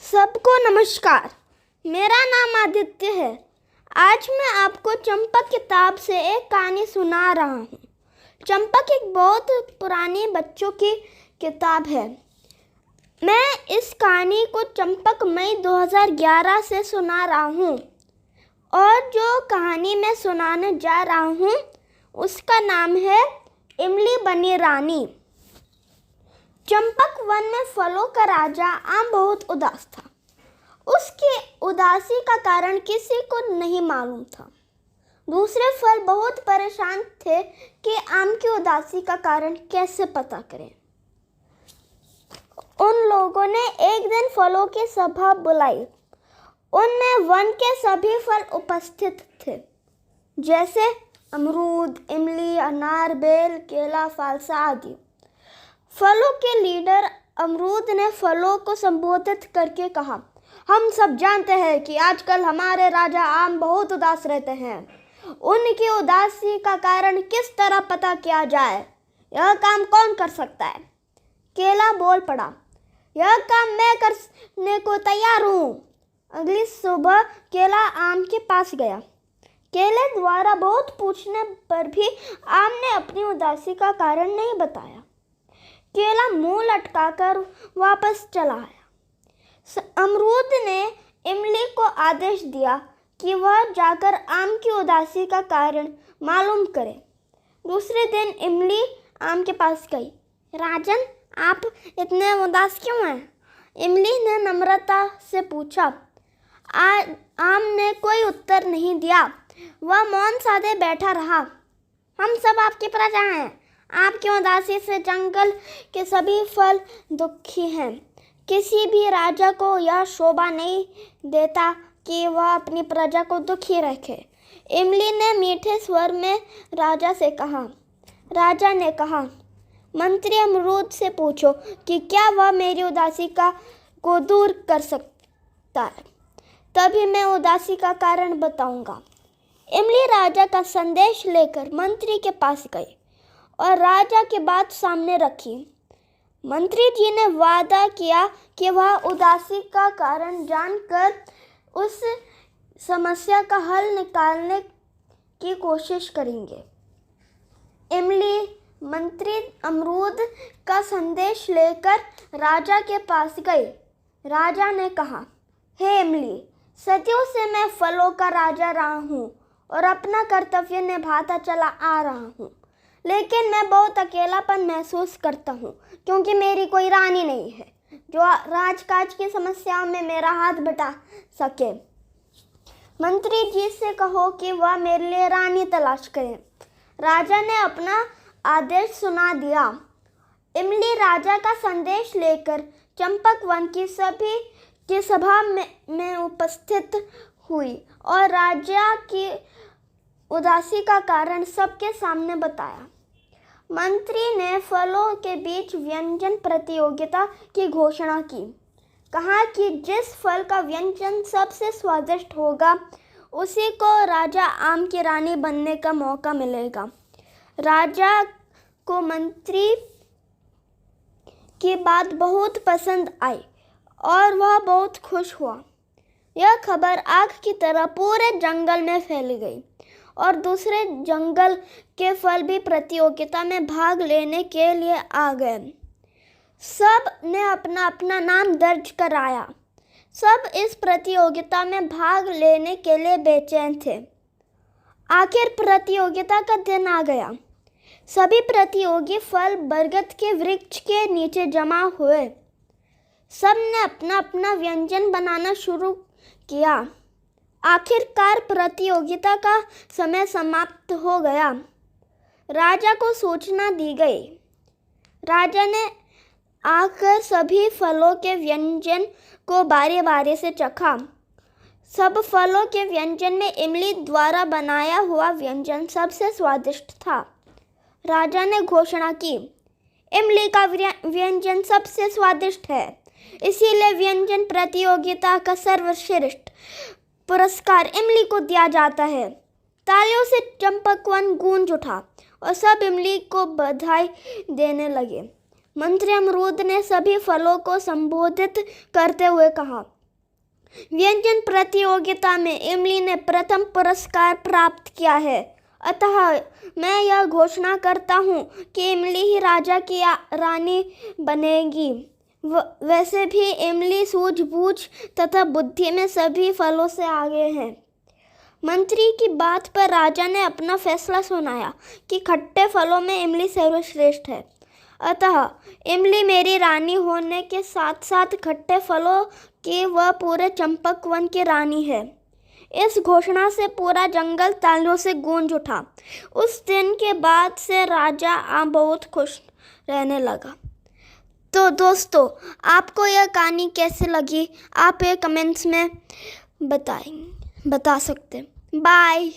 सबको नमस्कार। मेरा नाम आदित्य है। आज मैं आपको चंपक किताब से एक कहानी सुना रहा हूँ। चंपक एक बहुत पुरानी बच्चों की किताब है। मैं इस कहानी को चंपक मई 2011 से सुना रहा हूँ और जो कहानी मैं सुनाने जा रहा हूँ उसका नाम है इमली बनी रानी। चंपक वन में फलों का राजा आम बहुत उदास था। उसकी उदासी का कारण किसी को नहीं मालूम था। दूसरे फल बहुत परेशान थे कि आम की उदासी का कारण कैसे पता करें। उन लोगों ने एक दिन फलों की सभा बुलाई। उनमें वन के सभी फल उपस्थित थे, जैसे अमरूद, इमली, अनार, बेल, केला, फालसा आदि। फलों के लीडर अमरूद ने फलों को संबोधित करके कहा, हम सब जानते हैं कि आजकल हमारे राजा आम बहुत उदास रहते हैं। उनकी उदासी का कारण किस तरह पता किया जाए, यह काम कौन कर सकता है? केला बोल पड़ा, यह काम मैं करने को तैयार हूँ। अगली सुबह केला आम के पास गया। केले द्वारा बहुत पूछने पर भी आम ने अपनी उदासी का कारण नहीं बताया। केला मुंह लटकाकर वापस चला आया। अमरूद ने इमली को आदेश दिया कि वह जाकर आम की उदासी का कारण मालूम करे। दूसरे दिन इमली आम के पास गई। राजन, आप इतने उदास क्यों हैं? इमली ने नम्रता से पूछा। आम ने कोई उत्तर नहीं दिया। वह मौन साधे बैठा रहा। हम सब आपकी प्रजा हैं। आपकी उदासी से जंगल के सभी फल दुखी हैं। किसी भी राजा को यह शोभा नहीं देता कि वह अपनी प्रजा को दुखी रखे। इमली ने मीठे स्वर में राजा से कहा। राजा ने कहा, मंत्री अमरूद से पूछो कि क्या वह मेरी उदासी को दूर कर सकता है, तभी मैं उदासी का कारण बताऊंगा। इमली राजा का संदेश लेकर मंत्री के पास गई और राजा की बात सामने रखी। मंत्री जी ने वादा किया कि वह उदासी का कारण जानकर उस समस्या का हल निकालने की कोशिश करेंगे। इमली मंत्री अमरूद का संदेश लेकर राजा के पास गई। राजा ने कहा, हे इमली, सदियों से मैं फलों का राजा रहा हूँ और अपना कर्तव्य निभाता चला आ रहा हूँ, लेकिन मैं बहुत अकेलापन महसूस करता हूँ क्योंकि मेरी कोई रानी नहीं है जो राजकाज की समस्याओं में मेरा हाथ बटा सके। मंत्री जी से कहो कि वह मेरे लिए रानी तलाश करें। राजा ने अपना आदेश सुना दिया। इमली राजा का संदेश लेकर चंपक वन की सभा में उपस्थित हुई और राजा की उदासी का कारण सबके सामने बताया। मंत्री ने फलों के बीच व्यंजन प्रतियोगिता की घोषणा की। कहा कि जिस फल का व्यंजन सबसे स्वादिष्ट होगा उसी को राजा आम की रानी बनने का मौका मिलेगा। राजा को मंत्री की बात बहुत पसंद आई और वह बहुत खुश हुआ। यह खबर आग की तरह पूरे जंगल में फैल गई और दूसरे जंगल के फल भी प्रतियोगिता में भाग लेने के लिए आ गए। सब ने अपना अपना नाम दर्ज कराया। सब इस प्रतियोगिता में भाग लेने के लिए बेचैन थे। आखिर प्रतियोगिता का दिन आ गया। सभी प्रतियोगी फल बरगद के वृक्ष के नीचे जमा हुए। सब ने अपना अपना व्यंजन बनाना शुरू किया। आखिरकार प्रतियोगिता का समय समाप्त हो गया। राजा को सूचना दी गई। राजा ने आकर सभी फलों के व्यंजन को बारी बारी से चखा। सब फलों के व्यंजन में इमली द्वारा बनाया हुआ व्यंजन सबसे स्वादिष्ट था। राजा ने घोषणा की, इमली का व्यंजन सबसे स्वादिष्ट है, इसीलिए व्यंजन प्रतियोगिता का सर्वश्रेष्ठ पुरस्कार इमली को दिया जाता है। तालियों से चंपक वन गूंज उठा और सब इमली को बधाई देने लगे। मंत्री अमरूद ने सभी फलों को संबोधित करते हुए कहा, व्यंजन प्रतियोगिता में इमली ने प्रथम पुरस्कार प्राप्त किया है, अतः मैं यह घोषणा करता हूँ कि इमली ही राजा की रानी बनेगी। वैसे भी इमली सूझबूझ तथा बुद्धि में सभी फलों से आगे है। मंत्री की बात पर राजा ने अपना फैसला सुनाया कि खट्टे फलों में इमली सर्वश्रेष्ठ है, अतः इमली मेरी रानी होने के साथ साथ खट्टे फलों की वह पूरे चंपक वन की रानी है। इस घोषणा से पूरा जंगल तालियों से गूंज उठा। उस दिन के बाद से राजा बहुत खुश रहने लगा। तो दोस्तों, आपको यह कहानी कैसे लगी आप ये कमेंट्स में बता सकते हैं। बाय।